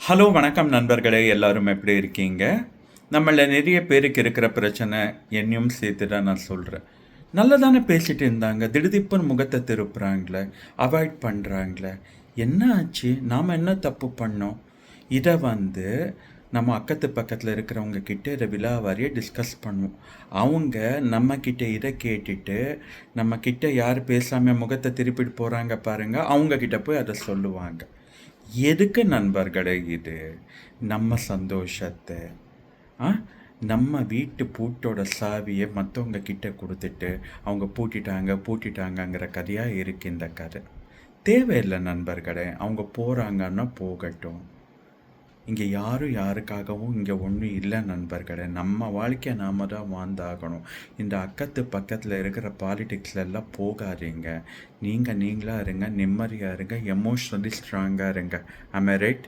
Hello வணக்கம் நண்பர்களே, எல்லாரும் எப்படி இருக்கீங்க? நம்மள நிறைய பேருக்கு இருக்கிற பிரச்சனை என்னையும் சேர்த்து தான் நான் சொல்கிறேன். நல்லா தானே பேசிட்டு இருந்தாங்க, திடுதிப்புன்னு முகத்தை திருப்புறாங்களே, அவாய்ட் பண்ணுறாங்களே, என்ன ஆச்சு? நாம் என்ன தப்பு பண்ணோம்? இதை நம்ம அக்கத்து பக்கத்தில் இருக்கிறவங்க கிட்ட இதை விலாவாரியே டிஸ்கஸ் பண்ணுவோம். அவங்க நம்ம கிட்ட இதை கேட்டுட்டு நம்ம கிட்ட யார் பேசாமல் முகத்தை திருப்பிட்டு போகிறாங்க பாருங்க, அவங்க கிட்ட போய் அதை சொல்லுவாங்க. எதுக்கு நண்பர்களே இது? நம்ம சந்தோஷத்தை ஆ நம்ம வீட்டு பூட்டோட சாவியை மற்றவங்க கிட்ட கொடுத்துட்டு அவங்க பூட்டிட்டாங்கங்கிற கதையாக இருக்கு இந்த கதை. தேவையில்லை நண்பர்களே, அவங்க போகிறாங்கன்னா போகட்டும். இங்கே யாரும் யாருக்காகவும் இங்கே ஒன்றும் இல்லை நண்பர்களே. நம்ம வாழ்க்கையை நாம் தான் வாழ்ந்தாகணும். இந்த அக்கத்து பக்கத்தில் இருக்கிற பாலிடிக்ஸ்ல எல்லாம் போகாதீங்க. நீங்களாக இருங்க, நிம்மதியாக இருங்க, எமோஷ்னலி ஸ்ட்ராங்காக இருங்க. ஐ ரைட்?